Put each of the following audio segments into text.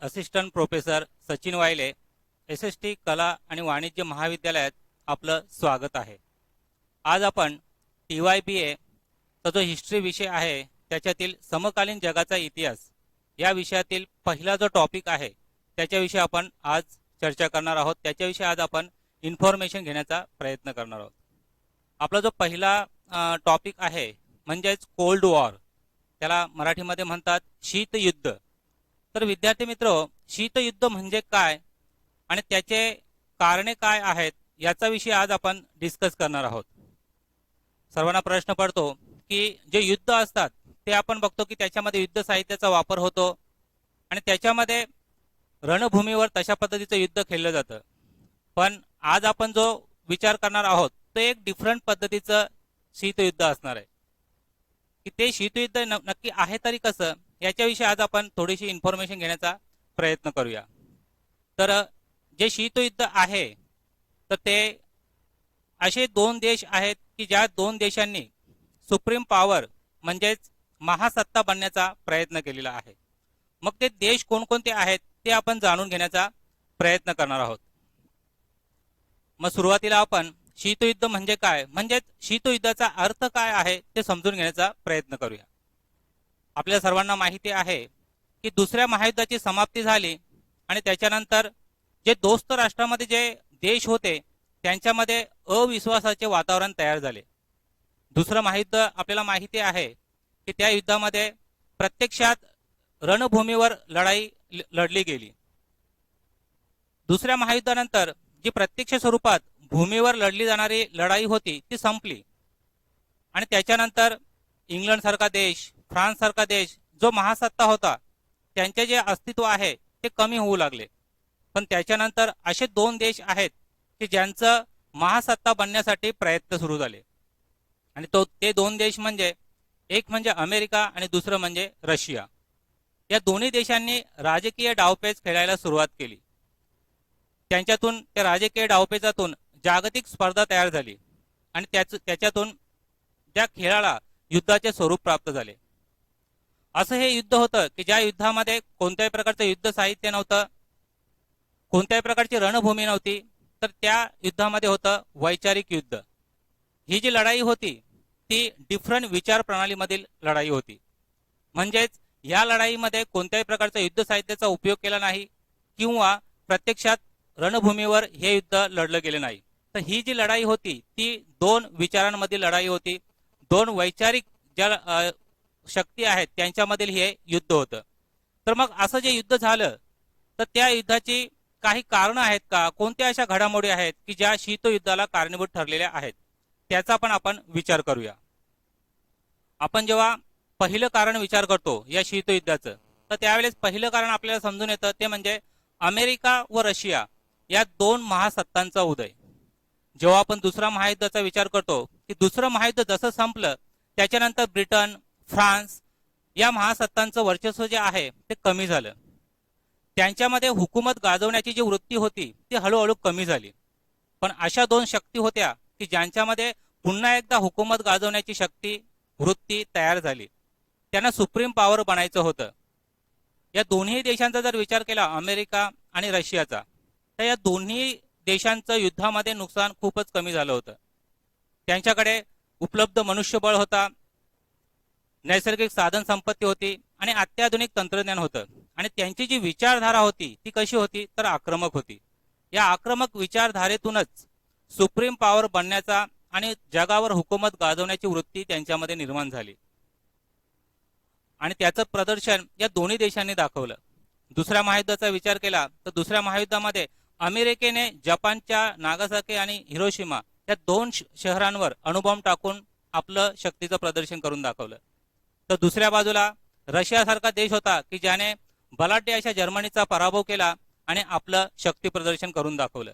Assistant professor Sachin वायले, SST कला आणि वाणिज्य महाविद्यालयात आपलं स्वागत आहे। आज आपण TYBA चा जो हिस्ट्री विषय आहे त्याच्यातील समकालीन जगाचा इतिहास या विषयातील पहिला जो टॉपिक आहे त्याच्याविषयी आपण आज चर्चा करणार आहोत। त्याच्याविषयी आज आपण इन्फॉर्मेशन घेण्याचा प्रयत्न करणार आहोत। आपला जो पहिला टॉपिक आहे म्हणजेच कोल्ड वॉर, त्याला मराठीमध्ये म्हणतात शीतयुद्ध। तर विद्यार्थी मित्र, शीतयुद्ध म्हणजे काय आणि त्याचे कारणे काय आहेत याचा विषय आज आपण डिस्कस करणार आहोत। सर्वांना प्रश्न पडतो की जे युद्ध असतात ते आपण बघतो की त्याच्यामध्ये युद्ध साहित्याचा वापर होतो आणि त्याच्यामध्ये रणभूमीवर तशा पद्धतीचं युद्ध खेळलं जातं। पण आज आपण जो विचार करणार आहोत ते एक डिफरंट पद्धतीचं शीतयुद्ध असणार आहे। की ते शीतयुद्ध नक्की आहे तरी कसं याच्याविषयी आज आपण थोडीशी इन्फॉर्मेशन घेण्याचा प्रयत्न करूया। तर जे शीतयुद्ध आहे तर ते असे दोन देश आहेत की ज्या दोन देशांनी सुप्रीम पॉवर म्हणजेच महासत्ता बनण्याचा प्रयत्न केलेला आहे। मग ते देश कोणकोणते आहेत ते आपण जाणून घेण्याचा प्रयत्न करणार आहोत। मग सुरुवातीला आपण शीतयुद्ध म्हणजे काय, म्हणजे शीतयुद्धाचा अर्थ काय आहे ते समजून घेण्याचा प्रयत्न करूया। आपल्या सर्वांना माहिती आहे की दुसऱ्या महायुद्धाची समाप्ती झाली आणि त्याच्यानंतर जे दोस्त राष्ट्रांमध्ये जे देश होते त्यांच्यामध्ये अविश्वासाचे वातावरण तयार झाले। दुसरं महायुद्ध आपल्याला माहिती आहे की त्या युद्धामध्ये प्रत्यक्षात रणभूमीवर लढाई लढली गेली। दुसऱ्या महायुद्धानंतर जी प्रत्यक्ष स्वरूपात भूमीवर लढली जाणारी लढाई होती ती संपली आणि त्याच्यानंतर इंग्लंड सारखा देश, फ्रान्स सारखा देश जो महासत्ता होता त्यांचे जे अस्तित्व आहे ते कमी होऊ लागले। पण त्याच्यानंतर असे दोन देश आहेत की ज्यांचं महासत्ता बनण्यासाठी प्रयत्न सुरू झाले आणि ते दोन देश म्हणजे एक म्हणजे अमेरिका आणि दुसरं म्हणजे रशिया। या दोन्ही देशांनी राजकीय डावपेच खेळायला सुरुवात केली। त्यांच्यातून त्या राजकीय डावपेचातून जागतिक स्पर्धा तयार झाली आणि त्याच्यातून त्या खेळाला युद्धाचे स्वरूप प्राप्त झाले। असं हे युद्ध होतं की ज्या युद्धामध्ये कोणत्याही प्रकारचं युद्ध साहित्य नव्हतं, कोणत्याही प्रकारची रणभूमी नव्हती, तर त्या युद्धामध्ये होतं वैचारिक युद्ध। ही जी लढाई होती ती डिफरंट विचार प्रणालीमधील लढाई होती। म्हणजेच या लढाईमध्ये कोणत्याही प्रकारचा युद्ध साहित्याचा उपयोग केला नाही किंवा प्रत्यक्षात रणभूमीवर हे युद्ध लढलं गेले नाही। तर ही जी लढाई होती ती दोन विचारांमधील लढाई होती, दोन वैचारिक ज्या शक्ती आहेत त्यांच्यामधील हे युद्ध होतं। तर मग असं जे युद्ध झालं तर त्या युद्धाची काही कारणं आहेत का, कोणत्या अशा घडामोडी आहेत की ज्या शीतयुद्धाला कारणीभूत ठरलेल्या आहेत त्याचा पण आपण विचार करूया। आपण जेव्हा पहिलं कारण विचार करतो या शीतयुद्धाचं तर त्यावेळेस पहिलं कारण आपल्याला समजून येतं ते म्हणजे अमेरिका व रशिया या दोन महासत्तांचा उदय। जेव्हा आपण दुसऱ्या महायुद्धाचा विचार करतो की दुसरं महायुद्ध जसं संपलं त्याच्यानंतर ब्रिटन, फ्रान्स या महासत्तांचं वर्चस्व जे आहे ते कमी झालं। त्यांच्यामध्ये हुकूमत गाजवण्याची जी वृत्ती होती ती हळूहळू कमी झाली। पण अशा दोन शक्ती होत्या की ज्यांच्यामध्ये पुन्हा एकदा हुकूमत गाजवण्याची शक्ती वृत्ती तयार झाली। त्यांना सुप्रीम पॉवर बनायचं होतं। या दोन्ही देशांचा जर विचार केला अमेरिका आणि रशियाचा तर या दोन्ही देशांचं युद्धामध्ये नुकसान खूपच कमी झालं होतं। त्यांच्याकडे उपलब्ध मनुष्यबळ होता, नैसर्गिक साधन संपत्ती होती आणि अत्याधुनिक तंत्रज्ञान होतं आणि त्यांची जी विचारधारा होती ती कशी होती तर आक्रमक होती। या आक्रमक विचारधारेतूनच सुप्रीम पॉवर बनण्याचा आणि जगावर हुकूमत गाजवण्याची वृत्ती त्यांच्यामध्ये निर्माण झाली आणि त्याचं प्रदर्शन या दोन्ही देशांनी दाखवलं। दुसऱ्या महायुद्धाचा विचार केला तर दुसऱ्या महायुद्धामध्ये अमेरिकेने जपानच्या नागासाकी आणि हिरोशिमा या दोन शहरांवर अणुबॉम्ब टाकून आपलं शक्तीचं प्रदर्शन करून दाखवलं। तर दुसऱ्या बाजूला रशियासारखा देश होता की ज्याने बलाढ्य अशा जर्मनीचा पराभव केला आणि आपलं शक्ती प्रदर्शन करून दाखवलं।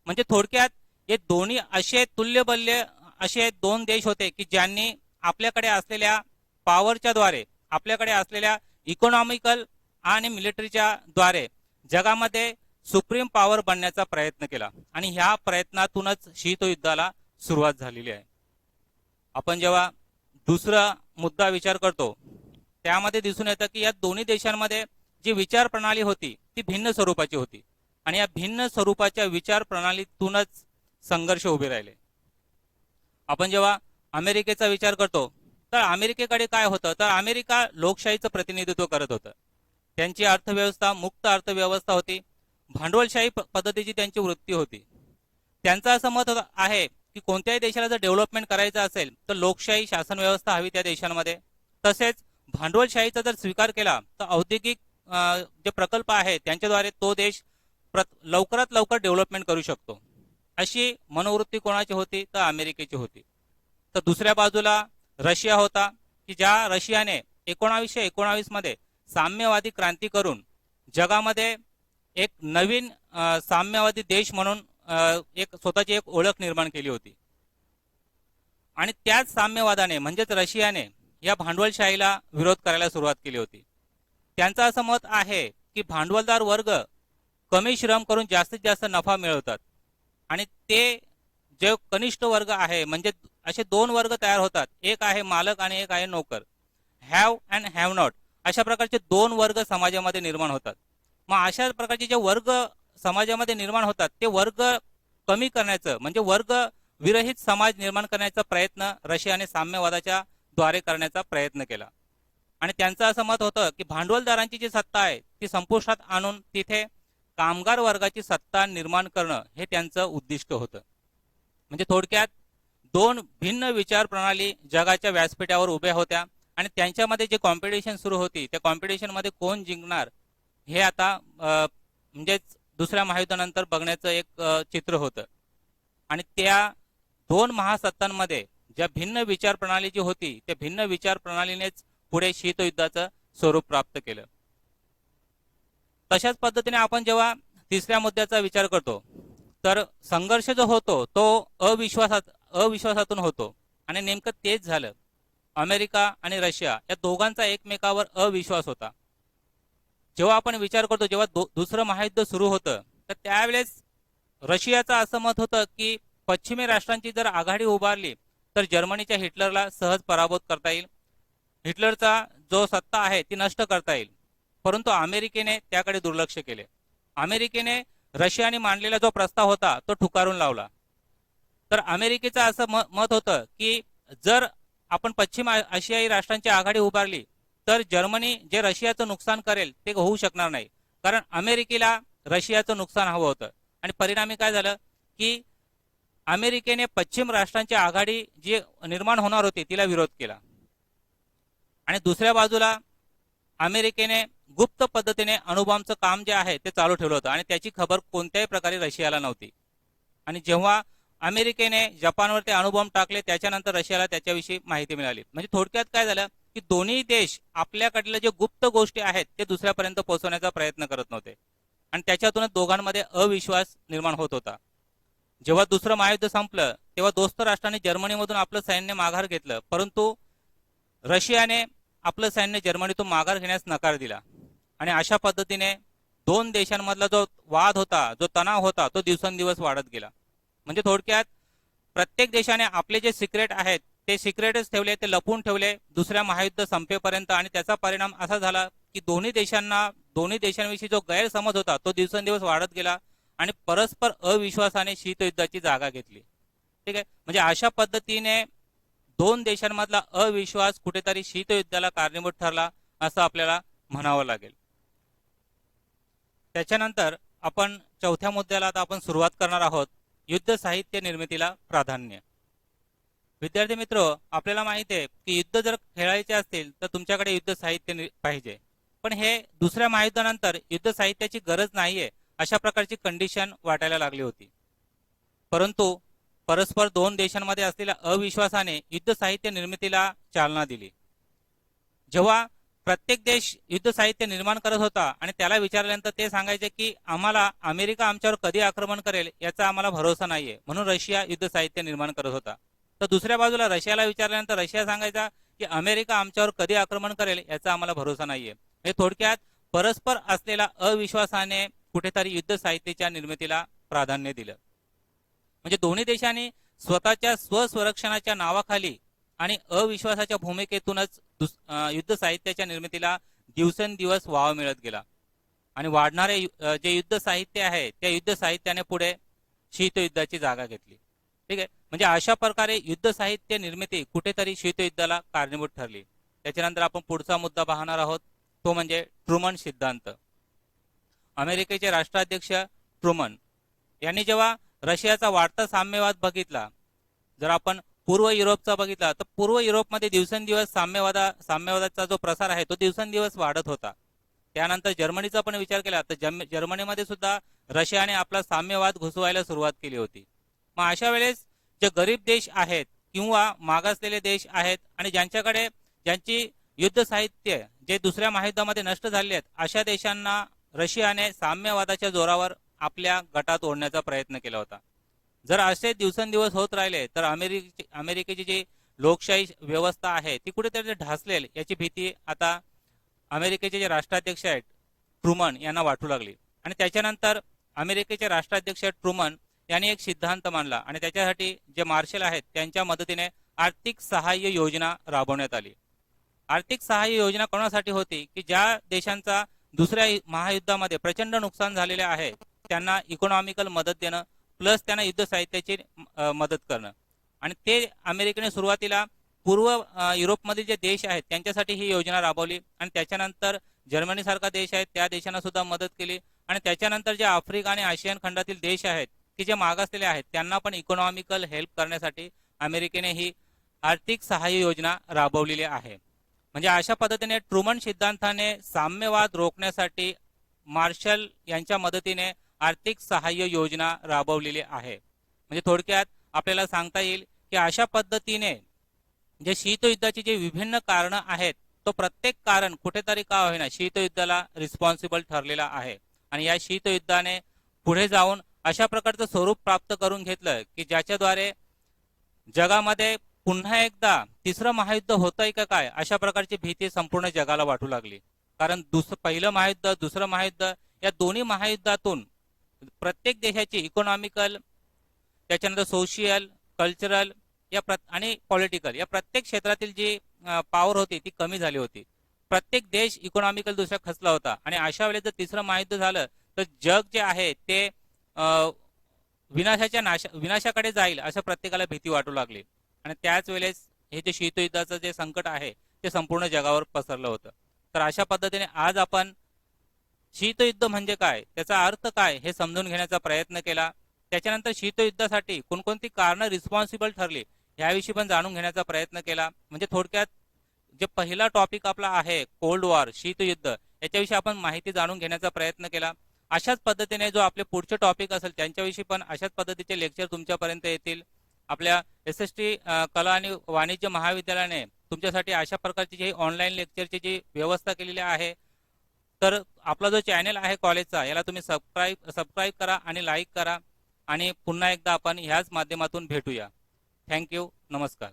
म्हणजे थोडक्यात हे दोन्ही असे तुल्यबल्य असे दोन देश होते की ज्यांनी आपल्याकडे असलेल्या पॉवरच्या द्वारे, आपल्याकडे असलेल्या इकॉनॉमिकल आणि मिलिटरीच्या द्वारे जगामध्ये सुप्रीम पॉवर बनण्याचा प्रयत्न केला आणि ह्या प्रयत्नातूनच शीतयुद्धाला सुरुवात झालेली आहे। आपण जेव्हा दुसरा मुद्दा विचार करतो त्यामध्ये दिसून येतं की या दोन्ही देशांमध्ये जी विचार प्रणाली होती ती भिन्न स्वरूपाची होती आणि या भिन्न स्वरूपाच्या विचार प्रणालीतूनच संघर्ष उभे राहिले. आपण जेव्हा अमेरिकेचा विचार करतो तर अमेरिकेकडे काय होतं, तर अमेरिका लोकशाहीचं प्रतिनिधित्व करत होतं. त्यांची अर्थव्यवस्था मुक्त अर्थव्यवस्था होती, भांडवलशाही पद्धतीची त्यांची वृत्ती होती. त्यांचं असं मत आहे की कोणत्याही देशाला जर डेव्हलपमेंट करायचं असेल तर लोकशाही शासन व्यवस्था हवी त्या देशांमध्ये. तसेच भांडवलशाहीचा जर स्वीकार केला तर औद्योगिक जे प्रकल्प आहेत त्यांच्याद्वारे तो देश लवकरात लवकर डेव्हलपमेंट करू शकतो, अशी मनोवृत्ती कोणाची होती, तर अमेरिकेची होती. तर दुसऱ्या बाजूला रशिया होता की ज्या रशियाने 1919 मध्ये साम्यवादी क्रांती करून जगामध्ये एक नवीन साम्यवादी देश म्हणून एक स्वतःची एक ओळख निर्माण केली होती. आणि त्याच साम्यवादाने म्हणजेच रशियाने या भांडवलशाहीला विरोध करायला सुरुवात केली होती. त्यांचं असं मत आहे की भांडवलदार वर्ग कमी श्रम करून जास्तीत जास्त नफा मिळवतात आणि ते जे कनिष्ठ वर्ग आहे म्हणजे असे दोन वर्ग तयार होतात, एक आहे मालक आणि एक आहे नोकर, हॅव अँड हॅव नॉट, अशा प्रकारचे दोन वर्ग समाजामध्ये निर्माण होतात. मग अशा प्रकारचे जे वर्ग समाजामध्ये निर्माण होतात ते वर्ग कमी करण्याचं म्हणजे वर्ग विरहित समाज निर्माण करण्याचा प्रयत्न रशियाने साम्यवादाच्या द्वारे करण्याचा प्रयत्न केला. आणि त्यांचं असं मत होतं की भांडवलदारांची जी सत्ता आहे ती संपुष्टात आणून तिथे कामगार वर्गाची सत्ता निर्माण करणं हे त्यांचं उद्दिष्ट होतं. म्हणजे थोडक्यात दोन भिन्न विचार प्रणाली जगाच्या व्यासपीठावर उभ्या होत्या आणि त्यांच्यामध्ये जे कॉम्पिटिशन सुरू होती त्या कॉम्पिटिशनमध्ये कोण जिंकणार हे आता म्हणजेच दुसऱ्या महायुद्धानंतर बघण्याचं एक चित्र होतं. आणि त्या दोन महासत्तांमध्ये ज्या भिन्न विचार प्रणाली जी होती त्या भिन्न विचार प्रणालीनेच पुढे शीतयुद्धाचं स्वरूप प्राप्त केलं. तशाच पद्धतीने आपण जेव्हा तिसऱ्या मुद्द्याचा विचार करतो तर संघर्ष जो होतो तो अविश्वासातून होतो आणि नेमकं तेच झालं. अमेरिका आणि रशिया या दोघांचा एकमेकावर अविश्वास होता. जेव्हा आपण विचार करतो जेव्हा दुसरं महायुद्ध सुरू होतं तर त्यावेळेस रशियाचं असं मत होतं की पश्चिमी राष्ट्रांची जर आघाडी उभारली तर जर्मनीच्या हिटलरला सहज पराभूत करता येईल, हिटलरचा जो सत्ता आहे ती नष्ट करता येईल. परंतु अमेरिकेने त्याकडे दुर्लक्ष केले. अमेरिकेने रशियाने मांडलेला जो प्रस्ताव होता तो ठुकारून लावला. तर अमेरिकेचं असं मत होतं की जर आपण पश्चिम आशियाई राष्ट्रांची आघाडी उभारली तर जर्मनी जे रशियाचं नुकसान करेल ते होऊ शकणार नाही, कारण अमेरिकेला रशियाचं नुकसान हवं होतं. आणि परिणामी काय झालं की अमेरिकेने पश्चिम राष्ट्रांची आघाडी जी निर्माण होणार होती तिला विरोध केला. आणि दुसऱ्या बाजूला अमेरिकेने गुप्त पद्धतीने अणुबॉम्बचं काम जे आहे ते चालू ठेवलं होतं आणि त्याची खबर कोणत्याही प्रकारे रशियाला नव्हती. आणि जेव्हा अमेरिकेने जपानवर ते अणुबॉम्ब टाकले त्याच्यानंतर रशियाला त्याच्याविषयी माहिती मिळाली. म्हणजे थोडक्यात काय झालं की दोन्ही देश आपल्याकडले जे गुप्त गोष्टी आहेत ते दुसऱ्यापर्यंत पोहोचवण्याचा प्रयत्न करत नव्हते आणि त्याच्यातूनच दोघांमध्ये अविश्वास निर्माण होत होता. जेव्हा दुसरं महायुद्ध संपलं तेव्हा दोस्त राष्ट्रांनी जर्मनीमधून आपलं सैन्य माघार घेतलं, परंतु रशियाने आपलं सैन्य जर्मनीतून माघार घेण्यास नकार दिला. आणि अशा पद्धतीने दोन देशांमधला जो वाद होता, जो तणाव होता, तो दिवसेंदिवस वाढत गेला. म्हणजे थोडक्यात प्रत्येक देशाने आपले जे सिक्रेट आहेत ते सिक्रेटच ठेवले, ते लपवून ठेवले दुसऱ्या महायुद्ध संपेपर्यंत. आणि त्याचा परिणाम असा झाला की दोन्ही देशांविषयी जो गैरसमज होता तो दिवसेंदिवस वाढत गेला आणि परस्पर अविश्वासाने शीतयुद्धाची जागा घेतली. ठीक आहे, म्हणजे अशा पद्धतीने दोन देशांमधला अविश्वास कुठेतरी शीतयुद्धाला कारणीभूत ठरला असं आपल्याला म्हणावं लागेल. त्याच्यानंतर आपण चौथ्या मुद्द्याला आता आपण सुरुवात करणार आहोत, युद्ध साहित्य निर्मितीला प्राधान्य. विद्यार्थी मित्र, आपल्याला माहिती आहे की युद्ध जर खेळायचे असतील तर तुमच्याकडे युद्ध साहित्य पाहिजे, पण हे दुसऱ्या महायुद्धानंतर युद्ध साहित्याची गरज नाहीये अशा प्रकारची कंडिशन वाटायला लागली होती. परंतु परस्पर दोन देशांमध्ये असलेल्या अविश्वासाने युद्ध साहित्य निर्मितीला चालना दिली. जेव्हा प्रत्येक देश युद्ध साहित्य निर्माण करत होता आणि त्याला विचारल्यानंतर ते सांगायचे की आम्हाला अमेरिका आमच्यावर कधी आक्रमण करेल याचा आम्हाला भरोसा नाहीये, म्हणून रशिया युद्ध साहित्य निर्माण करत होता. तर दुसऱ्या बाजूला रशियाला विचारल्यानंतर रशिया सांगायचा की अमेरिका आमच्यावर कधी आक्रमण करेल याचा आम्हाला भरोसा नाहीये. हे थोडक्यात परस्पर असलेल्या अविश्वासाने कुठेतरी युद्ध साहित्याच्या निर्मितीला प्राधान्य दिलं. म्हणजे दोन्ही देशांनी स्वतःच्या स्वसंरक्षणाच्या नावाखाली आणि अविश्वासाच्या भूमिकेतूनच युद्ध साहित्याच्या निर्मितीला दिवसेंदिवस वाव मिळत गेला. आणि वाढणारे जे युद्ध साहित्य आहे त्या युद्ध साहित्याने पुढे शीतयुद्धाची जागा घेतली. ठीक आहे, म्हणजे अशा प्रकारे युद्ध साहित्य निर्मिती कुठेतरी शीतयुद्धाला कारणीभूत ठरली. त्याच्यानंतर आपण पुढचा मुद्दा पाहणार आहोत, तो म्हणजे ट्रुमन सिद्धांत. अमेरिकेचे राष्ट्राध्यक्ष ट्रुमन यांनी जेव्हा रशियाचा वाढता साम्यवाद बघितला, जर आपण पूर्व युरोपचा बघितला तर पूर्व युरोपमध्ये दिवसेंदिवस साम्यवादाचा जो प्रसार आहे तो दिवसेंदिवस वाढत होता. त्यानंतर जर्मनीचा पण विचार केला तर जर्मनीमध्ये सुद्धा रशियाने आपला साम्यवाद घुसवायला सुरुवात केली होती. मग अशा वेळेस जे गरीब देश आहेत किंवा मागासलेले देश आहेत आणि ज्यांची युद्ध साहित्य जे दुसऱ्या महायुद्धामध्ये नष्ट झाले आहेत, अशा देशांना रशियाने साम्यवादाच्या जोरावर आपल्या गटात ओढण्याचा प्रयत्न केला होता. जर असे दिवसेंदिवस होत राहिले तर अमेरिकेची जी लोकशाही व्यवस्था आहे ती कुठेतरी ढासलेल याची भीती आता अमेरिकेचे जे राष्ट्राध्यक्ष आहेत ट्रुमन यांना वाटू लागली. आणि त्याच्यानंतर अमेरिकेचे राष्ट्राध्यक्ष ट्रुमन यांनी एक सिद्धांत मांडला आणि त्याच्यासाठी जे मार्शल आहेत त्यांच्या मदतीने आर्थिक सहाय्य योजना राबवण्यात आली. आर्थिक सहाय्य योजना कोणासाठी होती की ज्या देशांचा दुसऱ्या महायुद्धामध्ये प्रचंड नुकसान झालेले आहे त्यांना इकॉनॉमिकल मदत देणं प्लस त्यांना युद्ध साहित्याची मदत करणं. आणि ते अमेरिकेने सुरुवातीला पूर्व युरोपमधील जे देश आहेत त्यांच्यासाठी ही योजना राबवली आणि त्याच्यानंतर जर्मनीसारखा देश आहे त्या देशांना सुद्धा मदत केली. आणि त्याच्यानंतर जे आफ्रिका आणि आशियन खंडातील देश आहेत की जे मागासलेले आहेत त्यांना पण इकॉनॉमिकल हेल्प करण्यासाठी अमेरिकेने ही आर्थिक सहाय्य योजना राबवलेली आहे. म्हणजे अशा पद्धतीने ट्रुमन सिद्धांताने साम्यवाद रोखण्यासाठी मार्शल यांच्या मदतीने आर्थिक सहाय्य योजना राबवलेली आहे. म्हणजे थोडक्यात आपल्याला सांगता येईल की अशा पद्धतीने जे शीतयुद्धाची जे विभिन्न कारणं आहेत तो प्रत्येक कारण कुठेतरी का होईना शीतयुद्धाला रिस्पॉन्सिबल ठरलेला आहे. आणि या शीतयुद्धाने पुढे जाऊन अशा प्रकारचं स्वरूप प्राप्त करून घेतलं की ज्याच्याद्वारे जगामध्ये पुन्हा एकदा तिसरं महायुद्ध होतंय का काय अशा प्रकारची भीती संपूर्ण जगाला वाटू लागली. कारण पहिलं महायुद्ध दुसरं महायुद्ध या दोन्ही महायुद्धातून प्रत्येक देशाची इकॉनॉमिकल त्याच्यानंतर सोशियल कल्चरल आणि पॉलिटिकल या प्रत्येक क्षेत्रातील जी पॉवर होती ती कमी झाली होती. प्रत्येक देश इकॉनॉमिकल दुसऱ्या खचला होता आणि अशा वेळेस जर तिसरं महायुद्ध झालं तर जग जे आहे ते विनाशाकडे जाईल असं प्रत्येकाला भीती वाटू लागली. आणि त्याच वेळेस हे जे शीतयुद्धाचं जे संकट आहे ते संपूर्ण जगावर पसरलं होतं. तर अशा पद्धतीने आज आपण शीतयुद्ध म्हणजे काय त्याचा अर्थ काय हे समजून घेण्याचा प्रयत्न केला. त्याच्यानंतर शीतयुद्धासाठी कोणकोणती कारणं रिस्पॉन्सिबल ठरली याविषयी पण जाणून घेण्याचा प्रयत्न केला. म्हणजे थोडक्यात जे पहिला टॉपिक आपला आहे कोल्ड वॉर शीतयुद्ध याच्याविषयी आपण माहिती जाणून घेण्याचा प्रयत्न केला. अशाच पद्धतीने जो आपले पुढचे टॉपिक असेल त्यांच्याविषयी पण अशाच पद्धतीचे लेक्चर तुमच्यापर्यंत येतील. आपल्या SST कला आणि वाणिज्य महाविद्यालयाने तुमच्यासाठी अशा प्रकारची जी ऑनलाईन लेक्चरची जी व्यवस्था केलेली आहे. तर आपला जो चॅनल आहे कॉलेजचा याला तुम्ही सबस्क्राईब करा आणि लाईक करा आणि पुन्हा एकदा आपण ह्याच माध्यमातून भेटूया. थँक्यू. नमस्कार.